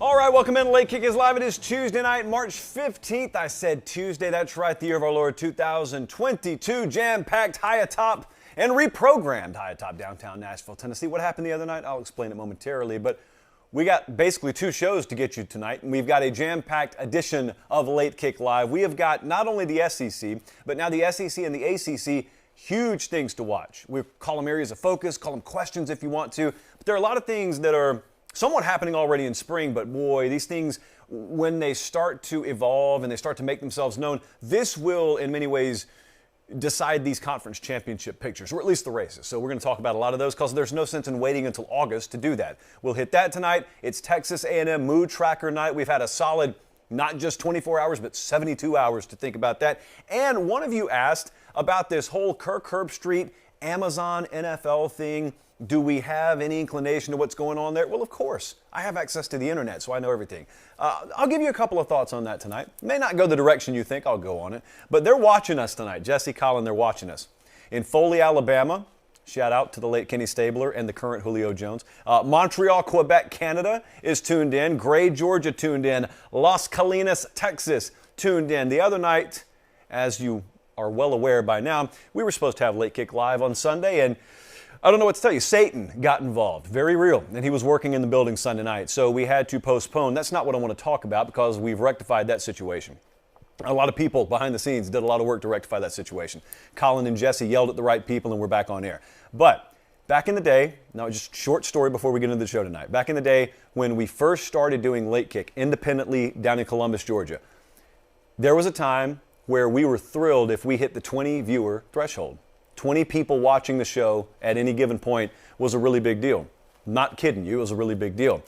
All right, welcome in. Late Kick is live. It is Tuesday night, March 15th. I said Tuesday. That's right, the year of our Lord 2022. Jam-packed high atop and reprogrammed high atop downtown Nashville, Tennessee. What happened the other night? I'll explain it momentarily. But we got basically two shows to get you tonight, and we've got a jam-packed edition of Late Kick Live. We have got not only the SEC, but now the SEC and the ACC. Huge things to watch. We call them areas of focus, call them questions if you want to. But there are a lot of things that are somewhat happening already in spring, but boy, these things, when they start to evolve and they start to make themselves known, this will, in many ways, decide these conference championship pictures, or at least the races. So we're going to talk about a lot of those because there's no sense in waiting until August to do that. We'll hit that tonight. It's Texas A&M Mood Tracker night. We've had a solid, not just 24 hours, but 72 hours to think about that. And one of you asked about this whole Kirk Herbstreit Amazon NFL thing. Do we have any inclination to what's going on there? Well, of course. I have access to the internet, so I know everything. I'll give you a couple of thoughts on that tonight. May not go the direction you think I'll go on it, but they're watching us tonight. Jesse, Colin, they're watching us. In Foley, Alabama, shout out to the late Kenny Stabler and the current Julio Jones. Montreal, Quebec, Canada is tuned in. Gray, Georgia, tuned in. Las Colinas, Texas, tuned in. The other night, as you are well aware by now, we were supposed to have Late Kick Live on Sunday, and I don't know what to tell you. Satan got involved. Very real. And he was working in the building Sunday night. So we had to postpone. That's not what I want to talk about because we've rectified that situation. A lot of people behind the scenes did a lot of work to rectify that situation. Colin and Jesse yelled at the right people and we're back on air. But back in the day, now just short story before we get into the show tonight. Back in the day when we first started doing Late Kick independently down in Columbus, Georgia, there was a time where we were thrilled if we hit the 20 viewer threshold. 20 people watching the show at any given point was a really big deal. Not kidding you, it was a really big deal.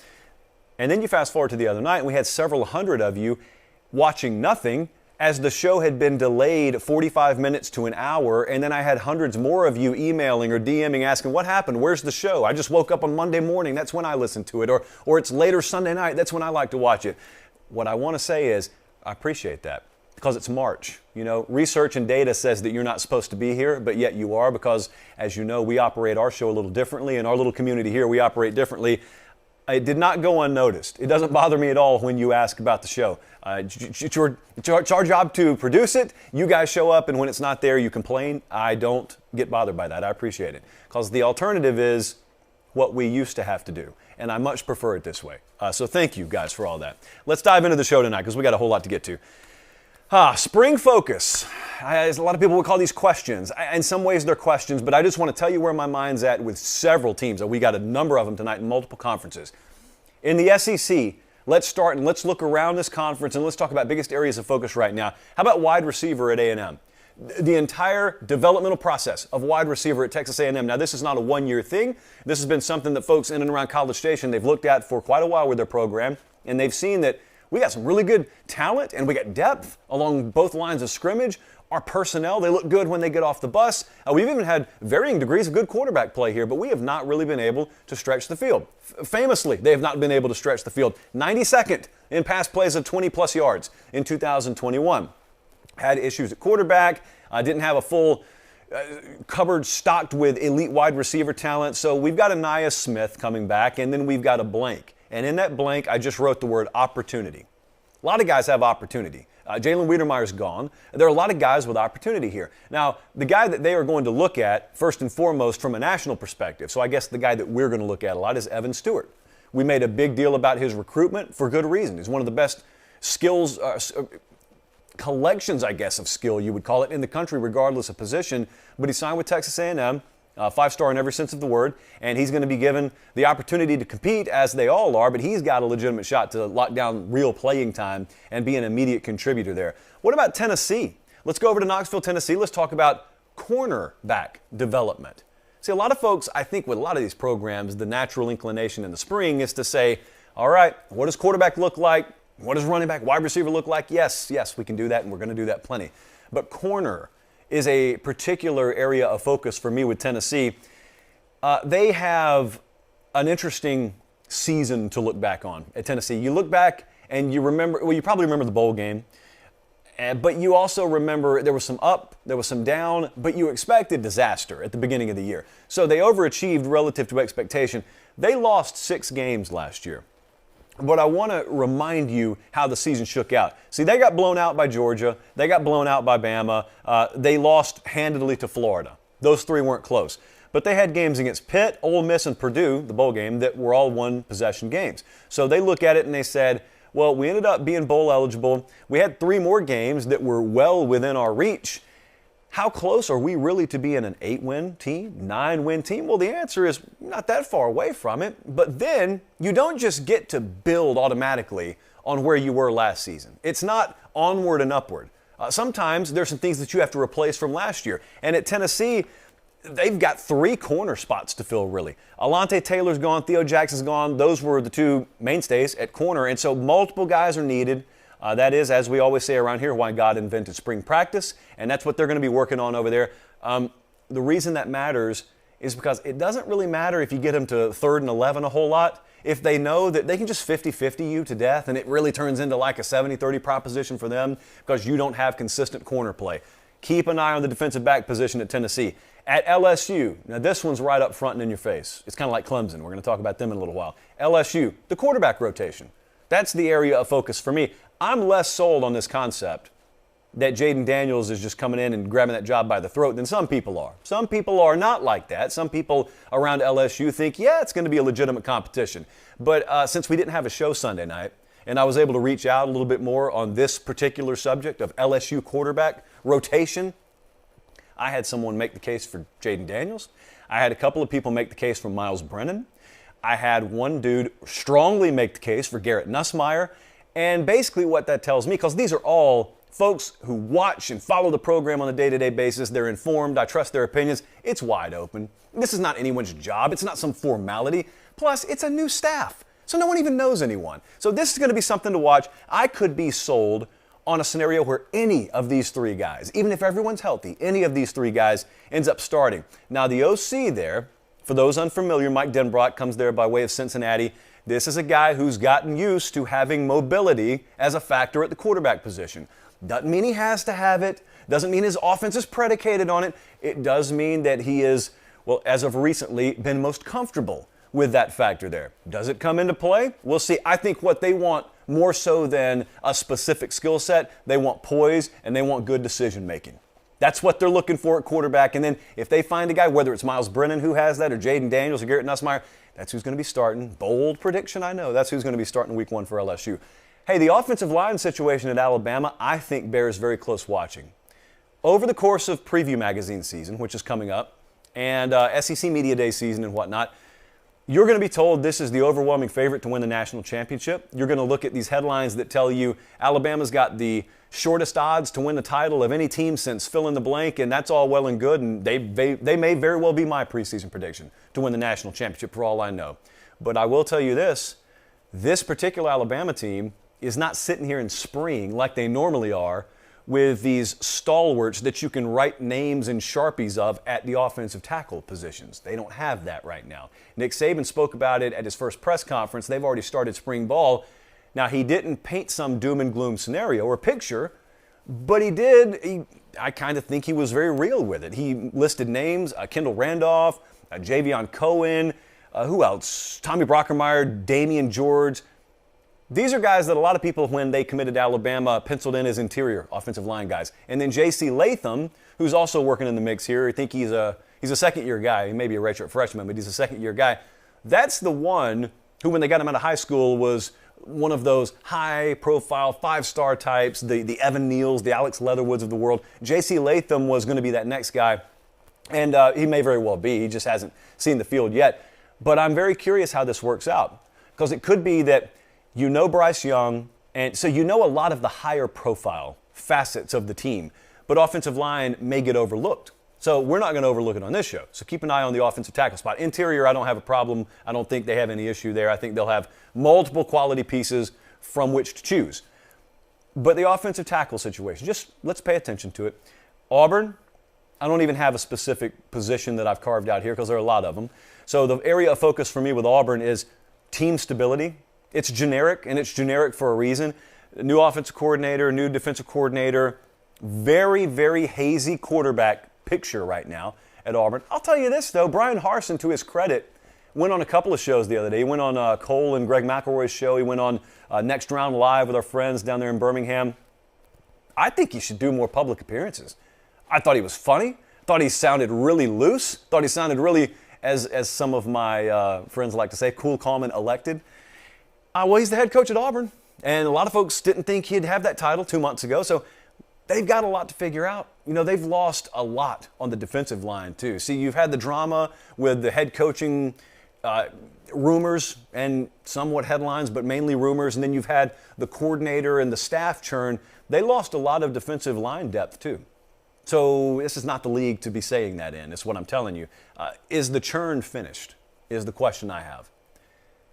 And then you fast forward to the other night, and we had several hundred of you watching nothing as the show had been delayed 45 minutes to an hour, and then I had hundreds more of you emailing or DMing asking, what happened? Where's the show? I just woke up on Monday morning, that's when I listened to it, or it's later Sunday night, that's when I like to watch it. What I want to say is, I appreciate that. Because it's March. You know, research and data says that you're not supposed to be here, but yet you are because, as you know, we operate our show a little differently. In our little community here, we operate differently. It did not go unnoticed. It doesn't bother me at all when you ask about the show. It's our job to produce it. You guys show up, and when it's not there, you complain. I don't get bothered by that. I appreciate it. Because the alternative is what we used to have to do. And I much prefer it this way. So thank you, guys, for all that. Let's dive into the show tonight because we got a whole lot to get to. Spring focus. As a lot of people would call these questions. In some ways they're questions, but I just want to tell you where my mind's at with several teams. We got a number of them tonight in multiple conferences. In the SEC, let's start and let's look around this conference and let's talk about biggest areas of focus right now. How about wide receiver at A&M? The entire developmental process of wide receiver at Texas A&M. Now, this is not a one-year thing. This has been something that folks in and around College Station, they've looked at for quite a while with their program, and they've seen that we got some really good talent and we got depth along both lines of scrimmage. Our personnel, they look good when they get off the bus. We've even had varying degrees of good quarterback play here, but we have not really been able to stretch the field. Famously, they have not been able to stretch the field. 92nd in pass plays of 20-plus yards in 2021. Had issues at quarterback, didn't have a full cupboard stocked with elite wide receiver talent. So we've got Aniyah Smith coming back, and then we've got a blank. And in that blank, I just wrote the word opportunity. A lot of guys have opportunity. Jalen Wiedemeyer's gone. There are a lot of guys with opportunity here. Now, the guy that they are going to look at, first and foremost, from a national perspective, so I guess the guy that we're going to look at a lot is Evan Stewart. We made a big deal about his recruitment for good reason. He's one of the best skills, collections, I guess, of skill, you would call it, in the country, regardless of position. But he signed with Texas A&M. 5-star in every sense of the word, and he's going to be given the opportunity to compete, as they all are, but he's got a legitimate shot to lock down real playing time and be an immediate contributor there. What about Tennessee? Let's go over to Knoxville, Tennessee. Let's talk about cornerback development. See, a lot of folks, I think with a lot of these programs, the natural inclination in the spring is to say, all right, what does quarterback look like? What does running back, wide receiver look like? Yes, we can do that, and we're going to do that plenty. But corner is a particular area of focus for me with Tennessee. They have an interesting season to look back on at Tennessee. You look back and you remember, well, you probably remember the bowl game, but you also remember there was some up, there was some down, but you expected disaster at the beginning of the year. So they overachieved relative to expectation. They lost 6 games last year. But I want to remind you how the season shook out. See, they got blown out by Georgia. They got blown out by Bama. They lost handedly to Florida. Those three weren't close. But they had games against Pitt, Ole Miss, and Purdue, the bowl game, that were all one-possession games. So they look at it and they said, well, we ended up being bowl eligible. We had 3 more games that were well within our reach. How close are we really to being an 8-win team, 9-win team? Well, the answer is not that far away from it. But then you don't just get to build automatically on where you were last season. It's not onward and upward. Sometimes there's some things that you have to replace from last year. And at Tennessee, they've got 3 corner spots to fill, really. Alante Taylor's gone, Theo Jackson's gone. Those were the 2 mainstays at corner. And so multiple guys are needed. That is, as we always say around here, why God invented spring practice, and that's what they're going to be working on over there. The reason that matters is because it doesn't really matter if you get them to 3rd and 11 a whole lot, if they know that they can just 50-50 you to death, and it really turns into like a 70-30 proposition for them because you don't have consistent corner play. Keep an eye on the defensive back position at Tennessee. At LSU, now this one's right up front and in your face. It's kind of like Clemson. We're going to talk about them in a little while. LSU, the quarterback rotation. That's the area of focus for me. I'm less sold on this concept that Jaden Daniels is just coming in and grabbing that job by the throat than some people are. Some people are not like that. Some people around LSU think, yeah, it's going to be a legitimate competition. But since we didn't have a show Sunday night, and I was able to reach out a little bit more on this particular subject of LSU quarterback rotation, I had someone make the case for Jaden Daniels. I had a couple of people make the case for Miles Brennan. I had one dude strongly make the case for Garrett Nussmeier. And basically what that tells me, because these are all folks who watch and follow the program on a day-to-day basis, they're informed, I trust their opinions, it's wide open. This is not anyone's job, it's not some formality. Plus, it's a new staff, so no one even knows anyone. So this is going to be something to watch. I could be sold on a scenario where any of these 3 guys, even if everyone's healthy, any of these 3 guys ends up starting. Now the OC there, for those unfamiliar, Mike Denbrock comes there by way of Cincinnati. This is a guy who's gotten used to having mobility as a factor at the quarterback position. Doesn't mean he has to have it. Doesn't mean his offense is predicated on it. It does mean that he is, well, as of recently, been most comfortable with that factor there. Does it come into play? We'll see. I think what they want more so than a specific skill set, they want poise and they want good decision making. That's what they're looking for at quarterback. And then if they find a guy, whether it's Miles Brennan who has that or Jaden Daniels or Garrett Nussmeier, that's who's going to be starting. Bold prediction, I know. That's who's going to be starting week 1 for LSU. Hey, the offensive line situation at Alabama, I think bears very close watching. Over the course of Preview Magazine season, which is coming up, and SEC Media Day season and whatnot, you're going to be told this is the overwhelming favorite to win the national championship. You're going to look at these headlines that tell you Alabama's got the shortest odds to win the title of any team since fill in the blank, and that's all well and good, and they may very well be my preseason prediction to win the national championship for all I know. But I will tell you this particular Alabama team is not sitting here in spring like they normally are with these stalwarts that you can write names in Sharpies of at the offensive tackle positions. They don't have that right now. Nick Saban spoke about it at his first press conference. They've already started spring ball. Now, he didn't paint some doom and gloom scenario or picture, but he did. I kind of think he was very real with it. He listed names, Kendall Randolph, Javion Cohen, who else? Tommy Brockermeyer, Damian George. These are guys that a lot of people, when they committed to Alabama, penciled in as interior offensive line guys. And then J.C. Latham, who's also working in the mix here. I think he's a second-year guy. He may be a redshirt freshman, but he's a second-year guy. That's the one who, when they got him out of high school, was one of those high-profile, 5-star types, the Evan Neals, the Alex Leatherwoods of the world. J.C. Latham was going to be that next guy, and he may very well be. He just hasn't seen the field yet. But I'm very curious how this works out, because it could be that you know Bryce Young, and so you know a lot of the higher-profile facets of the team, but offensive line may get overlooked. So we're not going to overlook it on this show. So keep an eye on the offensive tackle spot. Interior, I don't have a problem. I don't think they have any issue there. I think they'll have multiple quality pieces from which to choose. But the offensive tackle situation, just let's pay attention to it. Auburn, I don't even have a specific position that I've carved out here because there are a lot of them. So the area of focus for me with Auburn is team stability. It's generic, and it's generic for a reason. New offensive coordinator, new defensive coordinator, very, very hazy quarterback picture right now at Auburn. I'll tell you this, though, Brian Harsin, to his credit, went on a couple of shows the other day. He went on Cole and Greg McElroy's show. He went on Next Round Live with our friends down there in Birmingham. I think he should do more public appearances. I thought he was funny. Thought he sounded really loose. Thought he sounded really, as some of my friends like to say, cool, calm, and elected. Well, he's the head coach at Auburn, and a lot of folks didn't think he'd have that title 2 months ago, so they've got a lot to figure out. You know, they've lost a lot on the defensive line, too. See, you've had the drama with the head coaching rumors and somewhat headlines, but mainly rumors, and then you've had the coordinator and the staff churn. They lost a lot of defensive line depth, too. So this is not the league to be saying that in. It's what I'm telling you. Is the churn finished is the question I have.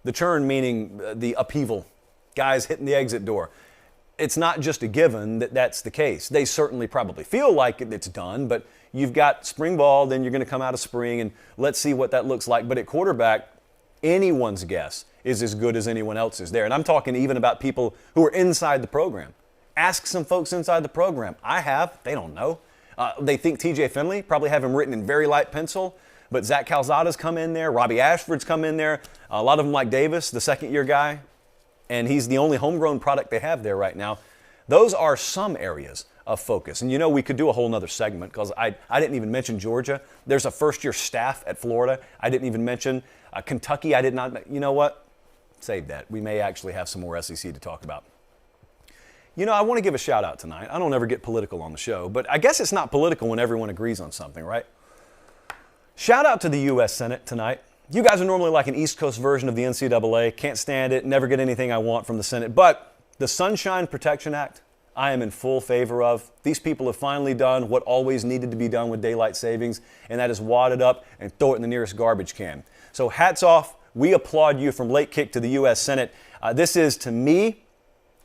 The churn meaning the upheaval, guys hitting the exit door. It's not just a given that that's the case. They certainly probably feel like it's done, but you've got spring ball, then you're going to come out of spring, and let's see what that looks like. But at quarterback, anyone's guess is as good as anyone else's there. And I'm talking even about people who are inside the program. Ask some folks inside the program. I have. They don't know. They think TJ Finley, probably have him written in very light pencil. But Zach Calzada's come in there. Robbie Ashford's come in there. A lot of them like Davis, the second-year guy. And he's the only homegrown product they have there right now. Those are some areas of focus. And you know, we could do a whole nother segment because I didn't even mention Georgia. There's a first-year staff at Florida. I didn't even mention Kentucky. I did not. You know what? Save that. We may actually have some more SEC to talk about. You know, I want to give a shout-out tonight. I don't ever get political on the show, but I guess it's not political when everyone agrees on something, right? Shout out to the U.S. Senate tonight. You guys are normally like an East Coast version of the NCAA. Can't stand it, never get anything I want from the Senate. But the Sunshine Protection Act, I am in full favor of. These people have finally done what always needed to be done with daylight savings, and that is wad it up and throw it in the nearest garbage can. So hats off. We applaud you from Late Kick to the U.S. Senate. This is, to me,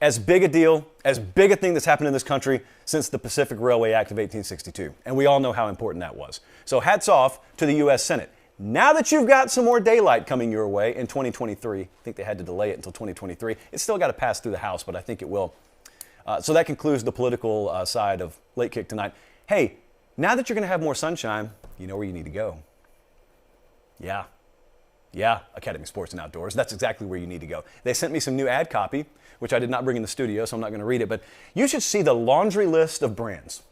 as big a deal, as big a thing that's happened in this country since the Pacific Railway Act of 1862. And we all know how important that was. So hats off to the U.S. Senate. Now that you've got some more daylight coming your way in 2023, I think they had to delay it until 2023. It's still got to pass through the House, but I think it will. So that concludes the political side of Late Kick tonight. Hey, now that you're going to have more sunshine, you know where you need to go. Yeah, Academy Sports and Outdoors. That's exactly where you need to go. They sent me some new ad copy, which I did not bring in the studio, so I'm not going to read it, but you should see the laundry list of brands.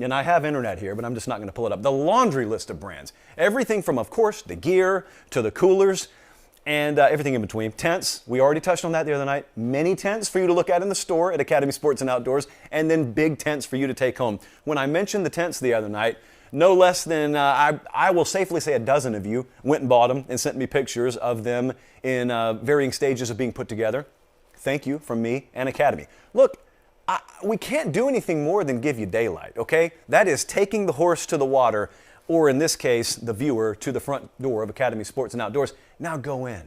And I have internet here, but I'm just not going to pull it up. The laundry list of brands. Everything from, of course, the gear to the coolers and everything in between. Tents, we already touched on that the other night. Many tents for you to look at in the store at Academy Sports and Outdoors, and then big tents for you to take home. When I mentioned the tents the other night, no less than, I will safely say, a dozen of you went and bought them and sent me pictures of them in varying stages of being put together. Thank you from me and Academy. Look, we can't do anything more than give you daylight, okay? That is taking the horse to the water, or in this case, the viewer to the front door of Academy Sports and Outdoors. Now go in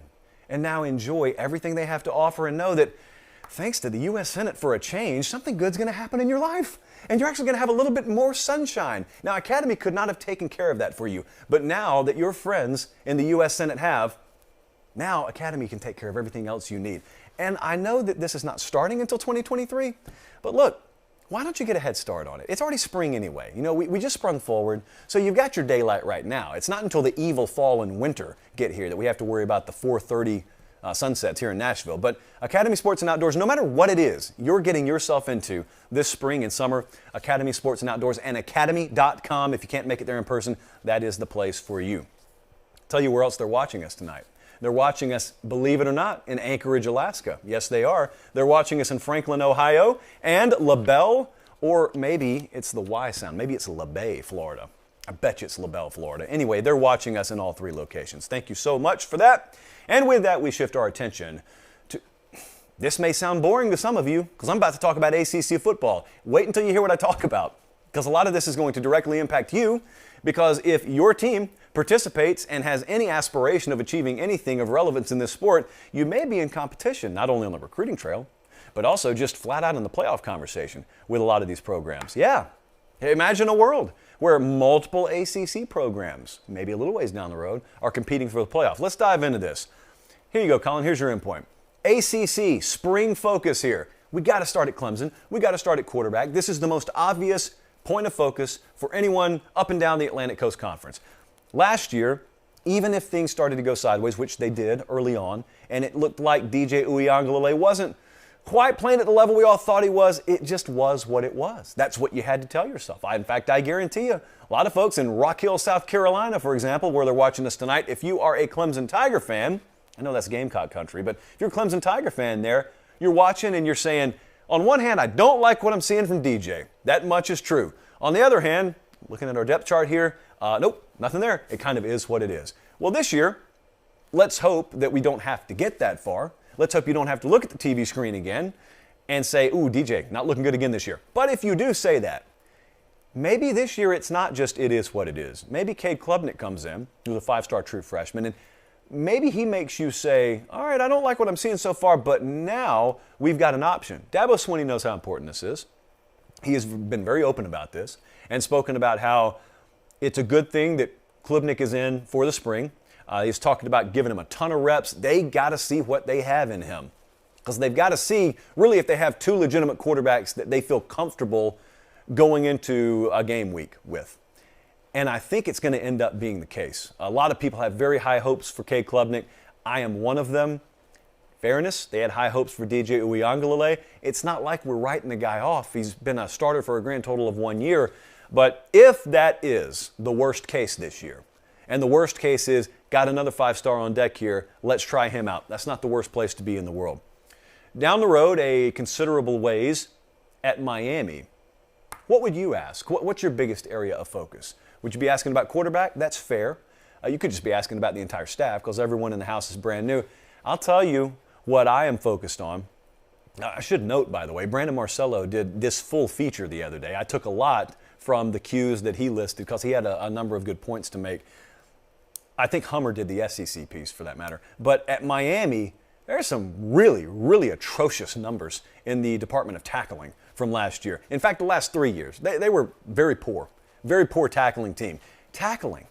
and now enjoy everything they have to offer and know that thanks to the U.S. Senate for a change, something good's going to happen in your life. And you're actually going to have a little bit more sunshine. Now, Academy could not have taken care of that for you. But now that your friends in the U.S. Senate have, now Academy can take care of everything else you need. And I know that this is not starting until 2023, but look, why don't you get a head start on it? It's already spring anyway. You know, we just sprung forward, so you've got your daylight right now. It's not until the evil fall and winter get here that we have to worry about the 4:30 sunsets here in Nashville. But Academy Sports and Outdoors, no matter what it is you're getting yourself into this spring and summer, Academy Sports and Outdoors and academy.com. If you can't make it there in person, that is the place for you. Tell you where else they're watching us tonight. They're watching us, believe it or not, in Anchorage, Alaska. Yes, they are. They're watching us in Franklin, Ohio, and LaBelle, or maybe it's the Y sound. Maybe it's LaBay, Florida. I bet you it's LaBelle, Florida. Anyway, they're watching us in all three locations. Thank you so much for that. And with that, we shift our attention to, this may sound boring to some of you, because I'm about to talk about ACC football. Wait until you hear what I talk about, because a lot of this is going to directly impact you, because if your team participates and has any aspiration of achieving anything of relevance in this sport, you may be in competition, not only on the recruiting trail, but also just flat out in the playoff conversation with a lot of these programs. Yeah, imagine a world where multiple ACC programs, maybe a little ways down the road, are competing for the playoff. Let's dive into this. Here you go, Colin. Here's your endpoint. ACC, spring focus here. We got to start at Clemson. We got to start at quarterback. This is the most obvious point of focus for anyone up and down the Atlantic Coast Conference. Last year, even if things started to go sideways, which they did early on, and it looked like DJ Uiagalelei wasn't quite playing at the level we all thought he was, it just was what it was. That's what you had to tell yourself. In fact, I guarantee you, a lot of folks in Rock Hill, South Carolina, for example, where they're watching us tonight, if you are a Clemson Tiger fan, I know that's Gamecock country, but if you're a Clemson Tiger fan there, you're watching and you're saying, on one hand, I don't like what I'm seeing from DJ. That much is true. On the other hand, looking at our depth chart here, nope, nothing there. It kind of is what it is. Well, this year, let's hope that we don't have to get that far. Let's hope you don't have to look at the TV screen again and say, ooh, DJ, not looking good again this year. But if you do say that, maybe this year it's not just it is what it is. Maybe Cade Klubnik comes in, who's a five-star true freshman, and maybe he makes you say, all right, I don't like what I'm seeing so far, but now we've got an option. Dabo Swinney knows how important this is. He has been very open about this and spoken about how it's a good thing that Klubnik is in for the spring. He's talking about giving him a ton of reps. They got to see what they have in him, because they've got to see really if they have two legitimate quarterbacks that they feel comfortable going into a game week with. And I think it's going to end up being the case. A lot of people have very high hopes for Cade Klubnik. I am one of them. Fairness, they had high hopes for DJ Uiagalelei. It's not like we're writing the guy off. He's been a starter for a grand total of 1 year. But if that is the worst case this year, and the worst case is, got another five-star on deck here, let's try him out. That's not the worst place to be in the world. Down the road, a considerable ways at Miami, what would you ask? What's your biggest area of focus? Would you be asking about quarterback? That's fair. You could just be asking about the entire staff, because everyone in the house is brand new. I'll tell you what I am focused on. I should note, by the way, Brandon Marcello did this full feature the other day. I took a lot from the cues that he listed because he had a number of good points to make. I think Hummer did the SEC piece for that matter. But at Miami, there are some really, really atrocious numbers in the Department of Tackling from last year. In fact, the last 3 years, they were very poor tackling team. Tackling.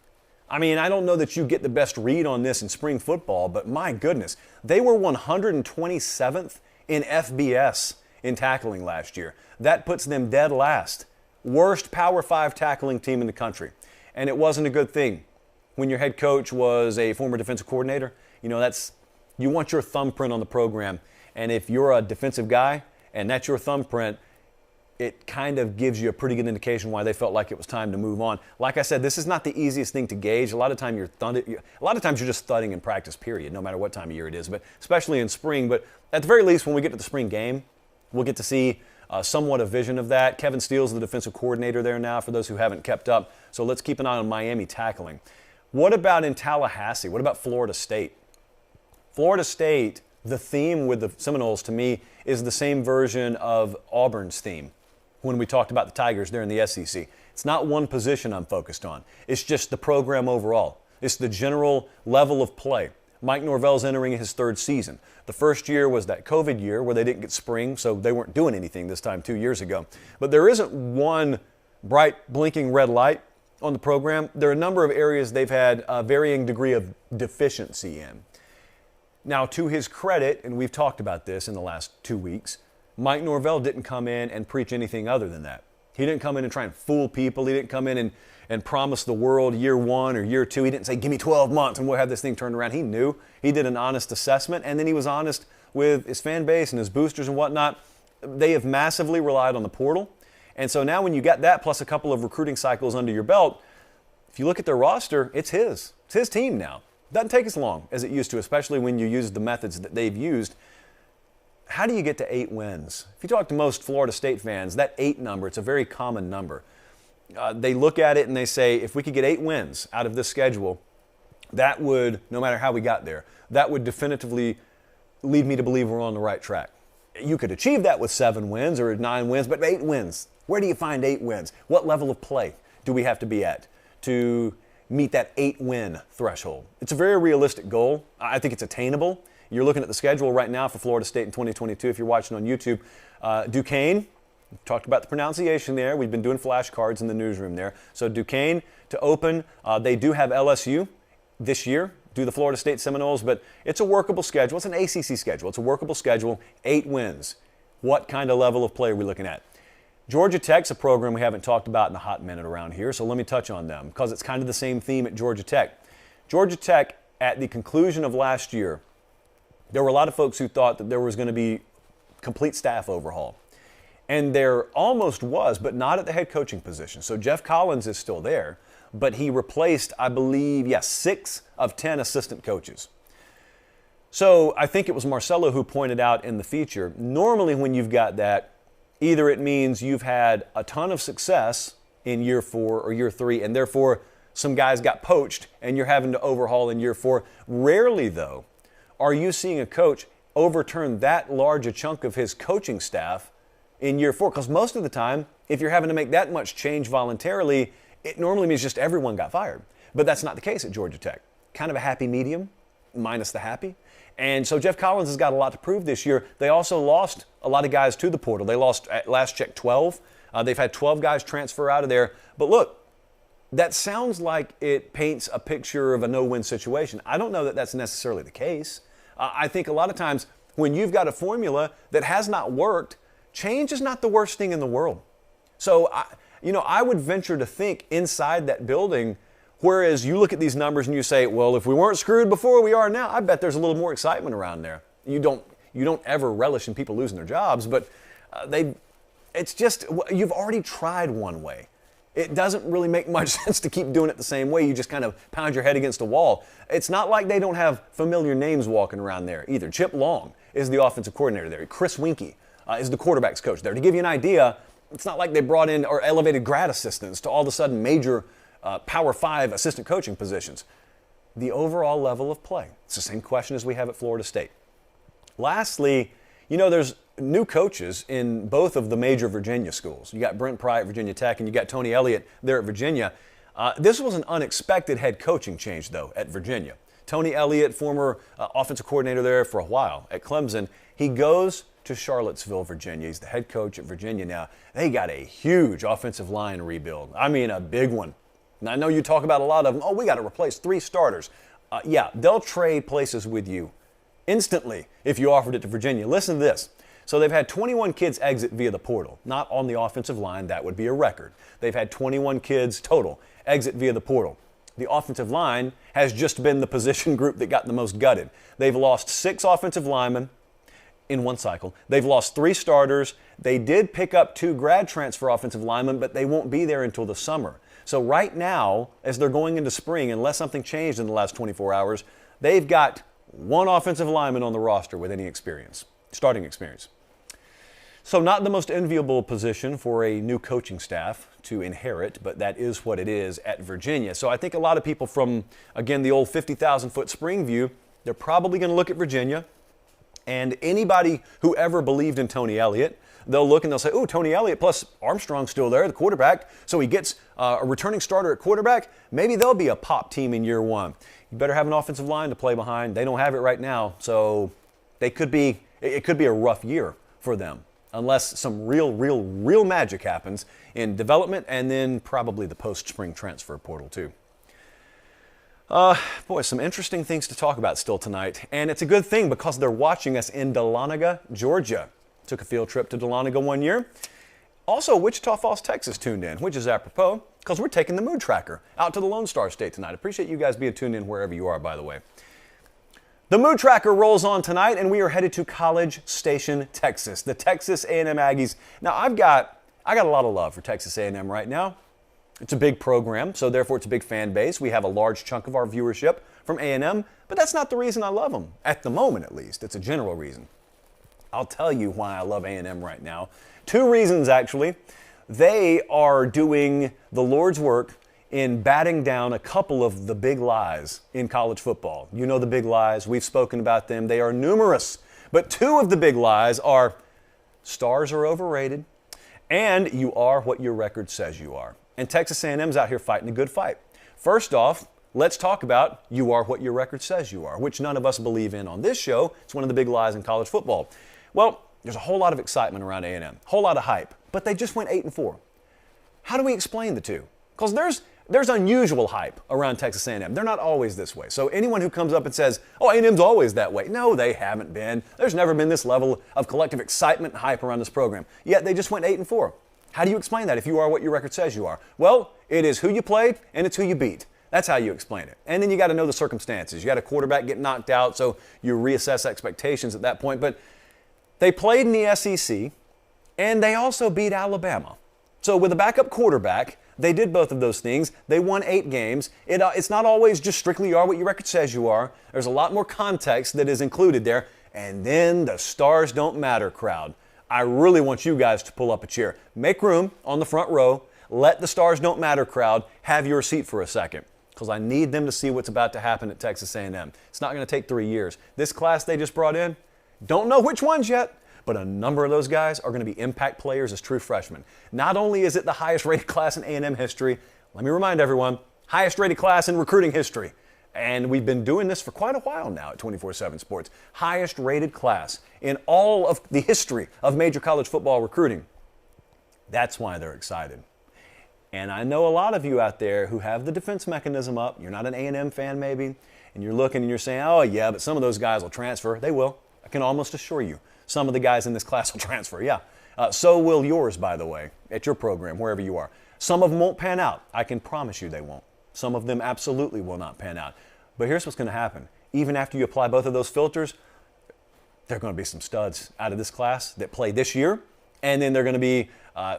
I mean, I don't know that you get the best read on this in spring football, but my goodness, they were 127th in FBS in tackling last year. That puts them dead last. Worst Power 5 tackling team in the country. And it wasn't a good thing. When your head coach was a former defensive coordinator, you want your thumbprint on the program. And if you're a defensive guy and that's your thumbprint, it kind of gives you a pretty good indication why they felt like it was time to move on. Like I said, this is not the easiest thing to gauge. A lot of times you're just thudding in practice, period, no matter what time of year it is, but especially in spring. But at the very least, when we get to the spring game, we'll get to see somewhat a vision of that. Kevin Steele's the defensive coordinator there now, for those who haven't kept up. So let's keep an eye on Miami tackling. What about in Tallahassee? What about Florida State? Florida State, the theme with the Seminoles, to me, is the same version of Auburn's theme when we talked about the Tigers there in the SEC. It's not one position I'm focused on. It's just the program overall. It's the general level of play. Mike Norvell's entering his third season. The first year was that COVID year where they didn't get spring, so they weren't doing anything this time 2 years ago. But there isn't one bright, blinking red light on the program. There are a number of areas they've had a varying degree of deficiency in. Now, to his credit, and we've talked about this in the last 2 weeks, Mike Norvell didn't come in and preach anything other than that. He didn't come in and try and fool people. He didn't come in and promise the world year one or year two. He didn't say, give me 12 months and we'll have this thing turned around. He knew. He did an honest assessment, and then he was honest with his fan base and his boosters and whatnot. They have massively relied on the portal. And so now when you got that plus a couple of recruiting cycles under your belt, if you look at their roster, it's his. It's his team now. Doesn't take as long as it used to, especially when you use the methods that they've used. How do you get to 8 wins? If you talk to most Florida State fans, that 8 number, it's a very common number. They look at it and they say, if we could get 8 wins out of this schedule, that would, no matter how we got there, that would definitively lead me to believe we're on the right track. You could achieve that with 7 wins or 9 wins, but 8 wins. Where do you find 8 wins? What level of play do we have to be at to meet that 8-win threshold? It's a very realistic goal. I think it's attainable. You're looking at the schedule right now for Florida State in 2022 if you're watching on YouTube. Duquesne, talked about the pronunciation there. We've been doing flashcards in the newsroom there. So Duquesne to open. They do have LSU this year, do the Florida State Seminoles, but it's a workable schedule. It's an ACC schedule. It's a workable schedule. 8 wins. What kind of level of play are we looking at? Georgia Tech's a program we haven't talked about in a hot minute around here, so let me touch on them because it's kind of the same theme at Georgia Tech. Georgia Tech, at the conclusion of last year, there were a lot of folks who thought that there was going to be complete staff overhaul. And there almost was, but not at the head coaching position. So Jeff Collins is still there, but he replaced, I believe, 6 of 10 assistant coaches. So I think it was Marcelo who pointed out in the feature, normally when you've got that, either it means you've had a ton of success in year 4 or year 3, and therefore some guys got poached and you're having to overhaul in year 4. Rarely, though, are you seeing a coach overturn that large a chunk of his coaching staff in year 4? Because most of the time, if you're having to make that much change voluntarily, it normally means just everyone got fired. But that's not the case at Georgia Tech. Kind of a happy medium, minus the happy. And so Jeff Collins has got a lot to prove this year. They also lost a lot of guys to the portal. They lost, at last check, 12. They've had 12 guys transfer out of there. But look, that sounds like it paints a picture of a no-win situation. I don't know that that's necessarily the case. I think a lot of times when you've got a formula that has not worked, change is not the worst thing in the world. So, I would venture to think inside that building, whereas you look at these numbers and you say, well, if we weren't screwed before, we are now. I bet there's a little more excitement around there. You don't ever relish in people losing their jobs, but it's just, you've already tried one way. It doesn't really make much sense to keep doing it the same way. You just kind of pound your head against a wall. It's not like they don't have familiar names walking around there either. Chip Long is the offensive coordinator there. Chris Winkie is the quarterback's coach there. To give you an idea, it's not like they brought in or elevated grad assistants to all of a sudden major Power 5 assistant coaching positions. The overall level of play. It's the same question as we have at Florida State. Lastly, there's new coaches in both of the major Virginia schools. You got Brent Pry at Virginia Tech and you got Tony Elliott there at Virginia. This was an unexpected head coaching change, though, at Virginia. Tony Elliott, former offensive coordinator there for a while at Clemson, he goes to Charlottesville, Virginia. He's the head coach at Virginia now. They got a huge offensive line rebuild. I mean, a big one. And I know you talk about a lot of them. Oh, we got to replace 3 starters. They'll trade places with you instantly if you offered it to Virginia. Listen to this. So they've had 21 kids exit via the portal. Not on the offensive line. That would be a record. They've had 21 kids total exit via the portal. The offensive line has just been the position group that got the most gutted. They've lost 6 offensive linemen in one cycle. They've lost 3 starters. They did pick up 2 grad transfer offensive linemen, but they won't be there until the summer. So right now, as they're going into spring, unless something changed in the last 24 hours, they've got 1 offensive lineman on the roster with any experience, starting experience. So not the most enviable position for a new coaching staff to inherit, but that is what it is at Virginia. So I think a lot of people from, again, the old 50,000-foot spring view, they're probably going to look at Virginia. And anybody who ever believed in Tony Elliott, they'll look and they'll say, oh, Tony Elliott plus Armstrong's still there, the quarterback, so he gets a returning starter at quarterback. Maybe they'll be a pop team in year 1. You better have an offensive line to play behind. They don't have it right now, so it could be a rough year for them unless some real magic happens in development and then probably the post-spring transfer portal too. Some interesting things to talk about still tonight. And it's a good thing because they're watching us in Dahlonega, Georgia. Took a field trip to Dahlonega one year. Also, Wichita Falls, Texas tuned in, which is apropos because we're taking the Mood Tracker out to the Lone Star State tonight. Appreciate you guys being tuned in wherever you are, by the way. The Mood Tracker rolls on tonight, and we are headed to College Station, Texas. The Texas A&M Aggies. Now, I got a lot of love for Texas A&M right now. It's a big program, so therefore it's a big fan base. We have a large chunk of our viewership from A&M, but that's not the reason I love them, at the moment at least. It's a general reason. I'll tell you why I love A&M right now. 2 reasons, actually. They are doing the Lord's work in batting down a couple of the big lies in college football. You know the big lies. We've spoken about them. They are numerous. But 2 of the big lies are stars are overrated and you are what your record says you are. And Texas A&M's out here fighting a good fight. First off, let's talk about you are what your record says you are, which none of us believe in on this show. It's one of the big lies in college football. Well, there's a whole lot of excitement around A&M, a whole lot of hype, but they just went 8-4. How do we explain the 2? Because there's unusual hype around Texas A&M. They're not always this way. So anyone who comes up and says, oh, A&M's always that way. No, they haven't been. There's never been this level of collective excitement and hype around this program. Yet they just went 8-4. How do you explain that if you are what your record says you are? Well, it is who you played and it's who you beat. That's how you explain it. And then you got to know the circumstances. You got a quarterback get knocked out, so you reassess expectations at that point. But they played in the SEC, and they also beat Alabama. So with a backup quarterback, they did both of those things. They won 8 games. It's not always just strictly you are what your record says you are. There's a lot more context that is included there. And then the stars don't matter crowd. I really want you guys to pull up a chair. Make room on the front row. Let the stars don't matter crowd have your seat for a second, because I need them to see what's about to happen at Texas A&M. It's not going to take 3 years. This class they just brought in, don't know which ones yet, but a number of those guys are going to be impact players as true freshmen. Not only is it the highest rated class in A&M history, let me remind everyone, highest rated class in recruiting history. And we've been doing this for quite a while now at 24/7 Sports. Highest rated class in all of the history of major college football recruiting. That's why they're excited. And I know a lot of you out there who have the defense mechanism up. You're not an A&M fan maybe, and you're looking and you're saying, oh yeah, but some of those guys will transfer. They will. I can almost assure you. Some of the guys in this class will transfer, yeah. So will yours, by the way, at your program, wherever you are. Some of them won't pan out. I can promise you they won't. Some of them absolutely will not pan out. But here's what's going to happen. Even after you apply both of those filters, there are going to be some studs out of this class that play this year, and then there are going to be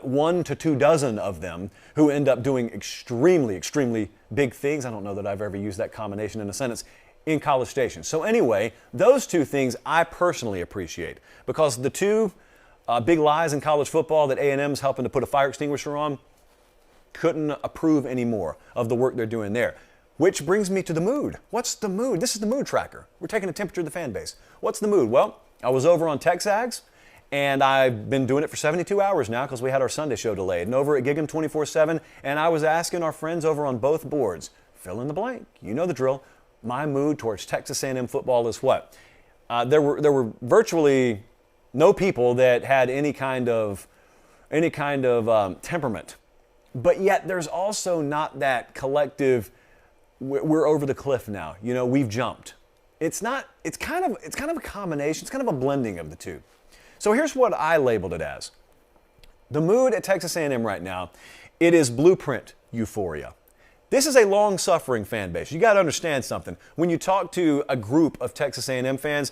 1 to 2 dozen of them who end up doing extremely, extremely big things. I don't know that I've ever used that combination in a sentence in College Station. So anyway, those two things I personally appreciate, because the two big lies in college football that A&M's helping to put a fire extinguisher on, couldn't approve any more of the work they're doing there. Which brings me to the mood. What's the mood? This is the mood tracker. We're taking a temperature of the fan base. What's the mood? Well, I was over on TexAgs, and I've been doing it for 72 hours now because we had our Sunday show delayed. And over at Gig'em 24/7, and I was asking our friends over on both boards, fill in the blank. You know the drill. My mood towards Texas A&M football is what? There were virtually no people that had any kind of temperament, but yet there's also not that collective. We're over the cliff now. You know, we've jumped. It's kind of a combination. It's kind of a blending of the two. So here's what I labeled it as. The mood at Texas A&M right now, it is blueprint euphoria. This is a long-suffering fan base. You got to understand something. When you talk to a group of Texas A&M fans,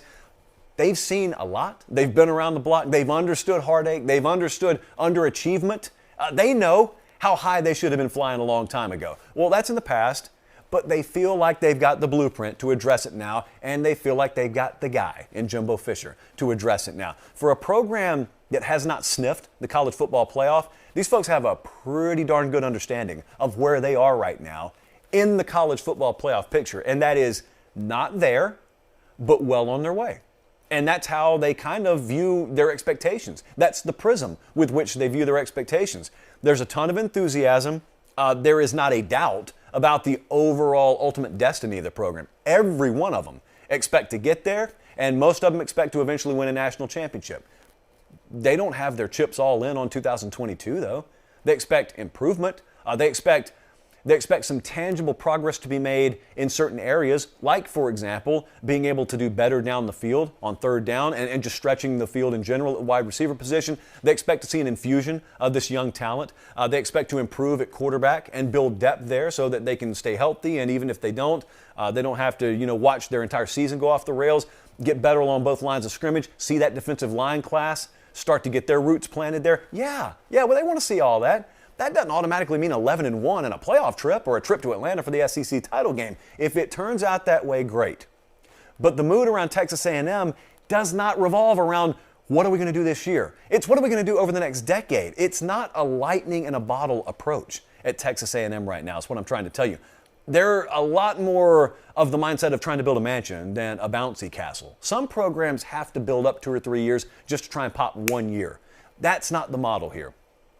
they've seen a lot. They've been around the block. They've understood heartache. They've understood underachievement. They know how high they should have been flying a long time ago. Well, that's in the past. But they feel like they've got the blueprint to address it now, and they feel like they've got the guy in Jimbo Fisher to address it now. For a program that has not sniffed the college football playoff, these folks have a pretty darn good understanding of where they are right now in the college football playoff picture, and that is not there, but well on their way. And that's how they kind of view their expectations. That's the prism with which they view their expectations. There's a ton of enthusiasm. There is not a doubt about the overall ultimate destiny of the program. Every one of them expect to get there, and most of them expect to eventually win a national championship. They don't have their chips all in on 2022, though. They expect improvement. They expect some tangible progress to be made in certain areas, like, for example, being able to do better down the field on third down and just stretching the field in general at wide receiver position. They expect to see an infusion of this young talent. They expect to improve at quarterback and build depth there so that they can stay healthy, and even if they don't have to, watch their entire season go off the rails, get better along both lines of scrimmage, see that defensive line class start to get their roots planted there. Yeah, well, they want to see all that. That doesn't automatically mean 11-1 and a playoff trip or a trip to Atlanta for the SEC title game. If it turns out that way, great. But the mood around Texas A&M does not revolve around what are we going to do this year. It's what are we going to do over the next decade. It's not a lightning in a bottle approach at Texas A&M right now. Is what I'm trying to tell you. They're a lot more of the mindset of trying to build a mansion than a bouncy castle. Some programs have to build up 2 or 3 years just to try and pop 1 year. That's not the model here.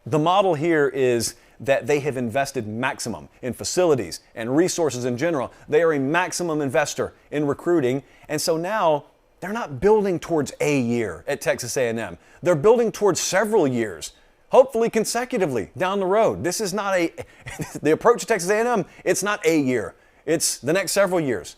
The model here is that they have invested maximum in facilities and resources in general. They are a maximum investor in recruiting, and so now they're not building towards a year at Texas A&M. They're building towards several years, hopefully consecutively down the road. This is not the approach to Texas A&M, it's not a year. It's the next several years.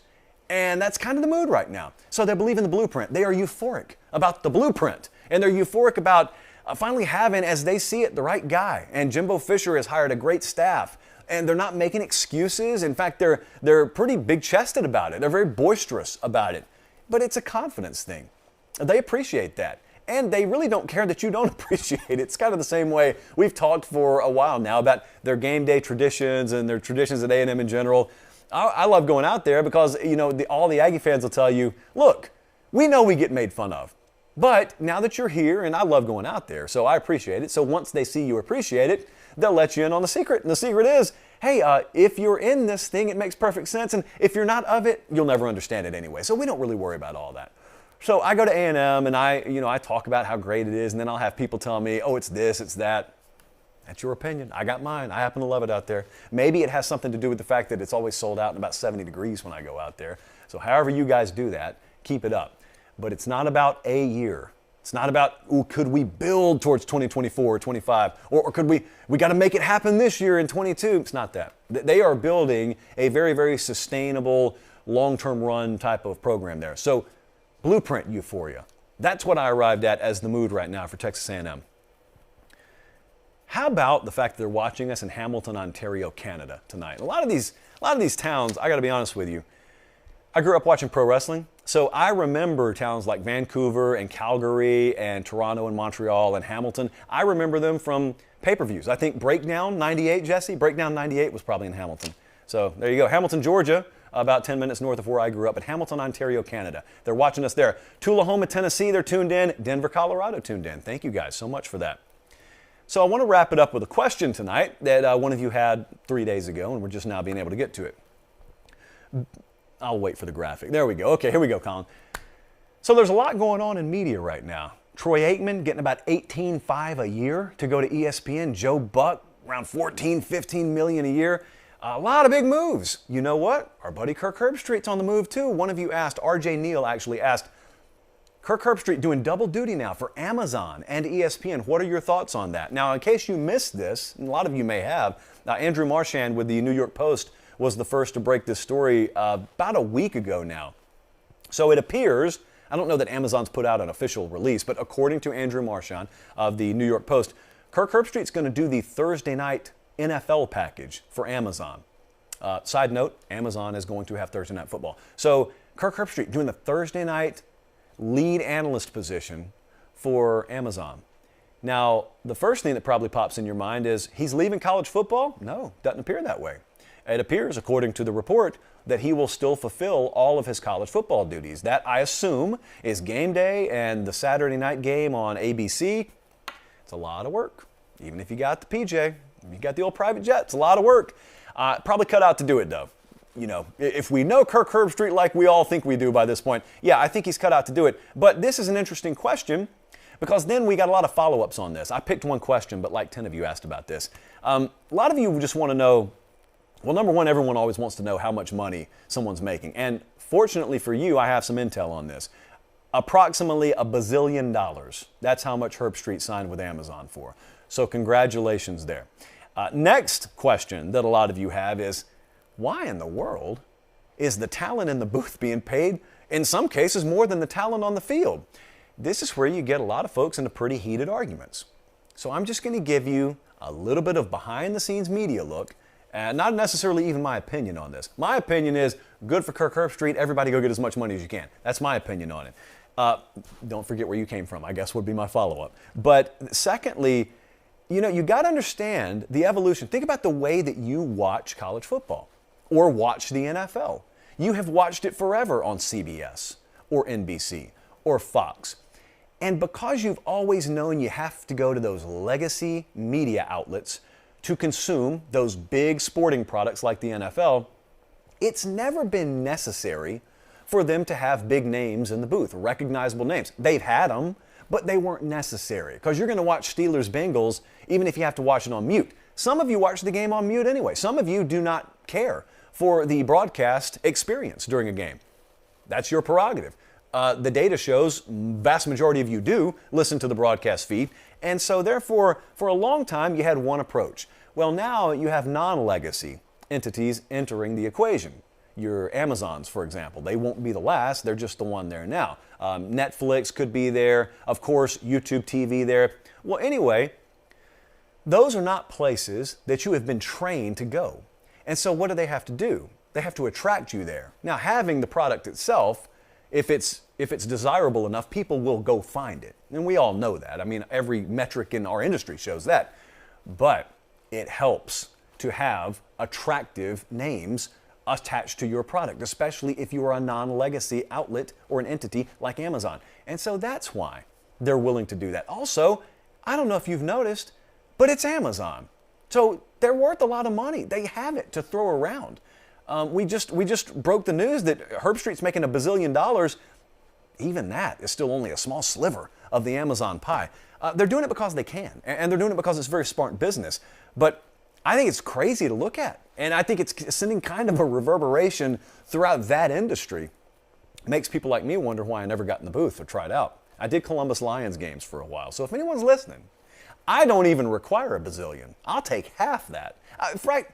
And that's kind of the mood right now. So they believe in the blueprint. They are euphoric about the blueprint, and they're euphoric about finally having, as they see it, the right guy. And Jimbo Fisher has hired a great staff. and they're not making excuses. In fact, they're pretty big-chested about it. They're very boisterous about it. But it's a confidence thing. They appreciate that. And they really don't care that you don't appreciate it. It's kind of the same way we've talked for a while now about their game day traditions and their traditions at A&M in general. I love going out there because, all the Aggie fans will tell you, look, we know we get made fun of. But now that you're here, and I love going out there, so I appreciate it. So once they see you appreciate it, they'll let you in on the secret. And the secret is, hey, if you're in this thing, it makes perfect sense. And if you're not of it, you'll never understand it anyway. So we don't really worry about all that. So I go to A&M and I talk about how great it is. And then I'll have people tell me, oh, it's this, it's that. That's your opinion. I got mine. I happen to love it out there. Maybe it has something to do with the fact that it's always sold out in about 70 degrees when I go out there. So however you guys do that, keep it up. But it's not about a year. It's not about, could we build towards 2024 or 25? Or could we got to make it happen this year in 22? It's not that. They are building a very, very sustainable, long-term run type of program there. So blueprint euphoria. That's what I arrived at as the mood right now for Texas A&M. How about the fact that they're watching us in Hamilton, Ontario, Canada tonight? A lot of these towns, I got to be honest with you, I grew up watching pro wrestling, so I remember towns like Vancouver and Calgary and Toronto and Montreal and Hamilton. I remember them from pay-per-views. I think Breakdown 98, Jesse, Breakdown 98 was probably in Hamilton. So there you go. Hamilton, Georgia, about 10 minutes north of where I grew up, and Hamilton, Ontario, Canada. They're watching us there. Tullahoma, Tennessee, they're tuned in. Denver, Colorado, tuned in. Thank you guys so much for that. So I want to wrap it up with a question tonight that one of you had 3 days ago, and we're just now being able to get to it. I'll wait for the graphic. There we go. Okay, here we go, Colin. So there's a lot going on in media right now. Troy Aikman getting about $18.5 a year to go to ESPN. Joe Buck around $14, $15 million a year. A lot of big moves. You know what? Our buddy Kirk Herbstreit's on the move too. One of you asked, RJ Neal actually asked, Kirk Herbstreit doing double duty now for Amazon and ESPN. What are your thoughts on that? Now, in case you missed this, and a lot of you may have, Andrew Marchand with the New York Post was the first to break this story about a week ago now. So it appears, I don't know that Amazon's put out an official release, but according to Andrew Marchand of the New York Post, Kirk Herbstreit's going to do the Thursday night NFL package for Amazon. Side note, Amazon is going to have Thursday night football. So Kirk Herbstreit doing the Thursday night lead analyst position for Amazon. Now, the first thing that probably pops in your mind is he's leaving college football? No, doesn't appear that way. It appears, according to the report, that he will still fulfill all of his college football duties. That, I assume, is game day and the Saturday night game on ABC. It's a lot of work. Even if you got the PJ, you got the old private jet, it's a lot of work. Probably cut out to do it, though. If we know Kirk Herbstreit like we all think we do by this point, yeah, I think he's cut out to do it. But this is an interesting question because then we got a lot of follow-ups on this. I picked one question, but like 10 of you asked about this. A lot of you just want to know, well, number one, everyone always wants to know how much money someone's making. And fortunately for you, I have some intel on this. Approximately $1 bazillion. That's how much Herbstreit signed with Amazon for. So congratulations there. Next question that a lot of you have is, why in the world is the talent in the booth being paid, in some cases, more than the talent on the field? This is where you get a lot of folks into pretty heated arguments. So I'm just going to give you a little bit of behind-the-scenes media look, and not necessarily even my opinion on this. My opinion is, good for Kirk Herbstreit, everybody go get as much money as you can. That's my opinion on it. Don't forget where you came from, I guess would be my follow-up. But secondly, you got to understand the evolution. Think about the way that you watch college football or watch the NFL. You have watched it forever on CBS or NBC or Fox. And because you've always known you have to go to those legacy media outlets to consume those big sporting products like the NFL, it's never been necessary for them to have big names in the booth, recognizable names. They've had them, but they weren't necessary because you're going to watch Steelers-Bengals even if you have to watch it on mute. Some of you watch the game on mute anyway. Some of you do not care for the broadcast experience during a game. That's your prerogative. The data shows vast majority of you do listen to the broadcast feed, and so therefore, for a long time, you had one approach. Well, now you have non-legacy entities entering the equation. Your Amazons, for example, they won't be the last, they're just the one there now. Netflix could be there, of course, YouTube TV there. Well, anyway, those are not places that you have been trained to go. And so what do they have to do? They have to attract you there. Now, having the product itself, if it's desirable enough, people will go find it. And we all know that. I mean, every metric in our industry shows that. But it helps to have attractive names attached to your product, especially if you are a non-legacy outlet or an entity like Amazon. And so that's why they're willing to do that. Also, I don't know if you've noticed, but it's Amazon. So they're worth a lot of money. They have it to throw around. We just broke the news that Herbstreit's making $1 bazillion. Even that is still only a small sliver of the Amazon pie. They're doing it because they can, and they're doing it because it's very smart business. But I think it's crazy to look at, and I think it's sending kind of a reverberation throughout that industry. It makes people like me wonder why I never got in the booth or tried out. I did Columbus Lions games for a while, so if anyone's listening, I don't even require $1 bazillion. I'll take half that. Right?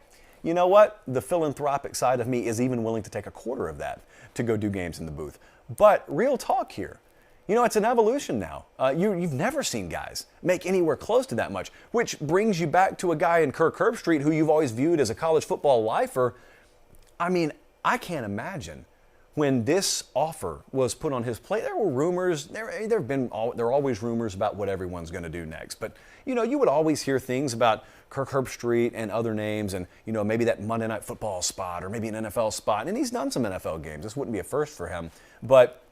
You know what? The philanthropic side of me is even willing to take a quarter of that to go do games in the booth. But real talk here. You know, it's an evolution now. You've never seen guys make anywhere close to that much, which brings you back to a guy in Kirk Herbstreit who you've always viewed as a college football lifer. I mean, I can't imagine when this offer was put on his plate. There were rumors. There are always rumors about what everyone's going to do next. But you know, you would always hear things about Kirk Herbstreit and other names, and you know, maybe that Monday Night Football spot or maybe an NFL spot. And he's done some NFL games. This wouldn't be a first for him. But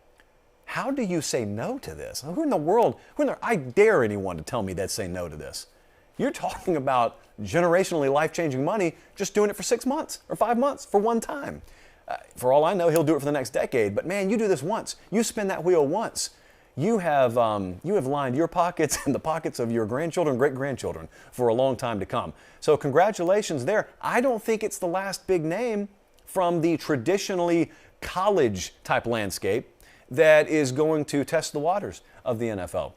how do you say no to this? Who in the world? I dare anyone to tell me they'd say no to this. You're talking about generationally life-changing money, just doing it for 6 months or 5 months for one time. For all I know, he'll do it for the next decade. But man, you do this once. You spin that wheel once. You have lined your pockets and the pockets of your grandchildren, great-grandchildren for a long time to come. So congratulations there. I don't think it's the last big name from the traditionally college-type landscape that is going to test the waters of the NFL.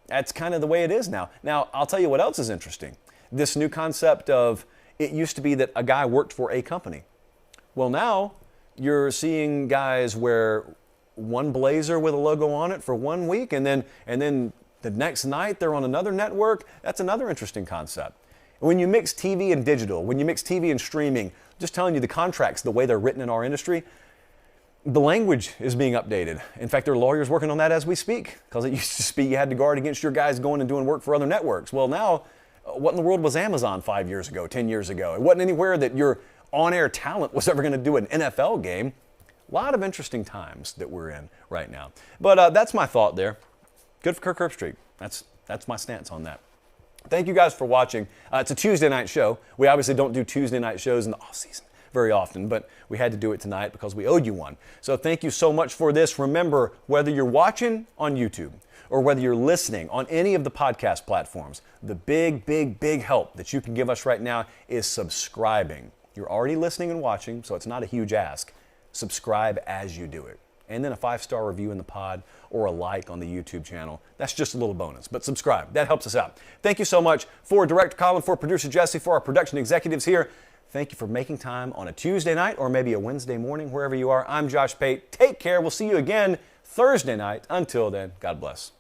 That's kind of the way it is now. Now, I'll tell you what else is interesting. This new concept of, it used to be that a guy worked for a company. Well, now you're seeing guys wear one blazer with a logo on it for 1 week, and then the next night they're on another network. That's another interesting concept. When you mix TV and digital, when you mix TV and streaming, just telling you the contracts, the way they're written in our industry, the language is being updated. In fact, there are lawyers working on that as we speak, because it used to be you had to guard against your guys going and doing work for other networks. Well, now, what in the world was Amazon 5 years ago, 10 years ago? It wasn't anywhere that your on-air talent was ever going to do an NFL game. A lot of interesting times that we're in right now. But that's my thought there. Good for Kirk Herbstreit. That's my stance on that. Thank you guys for watching. It's a Tuesday night show. We obviously don't do Tuesday night shows in the off season very often, but we had to do it tonight because we owed you one. So thank you so much for this. Remember, whether you're watching on YouTube or whether you're listening on any of the podcast platforms, the big help that you can give us right now is subscribing. You're already listening and watching, so it's not a huge ask. Subscribe as you do it. And then a 5-star review in the pod or a like on the YouTube channel. That's just a little bonus, but subscribe. That helps us out. Thank you so much. For Director Colin, for Producer Jesse, for our production executives here, thank you for making time on a Tuesday night or maybe a Wednesday morning, wherever you are. I'm Josh Pate. Take care. We'll see you again Thursday night. Until then, God bless.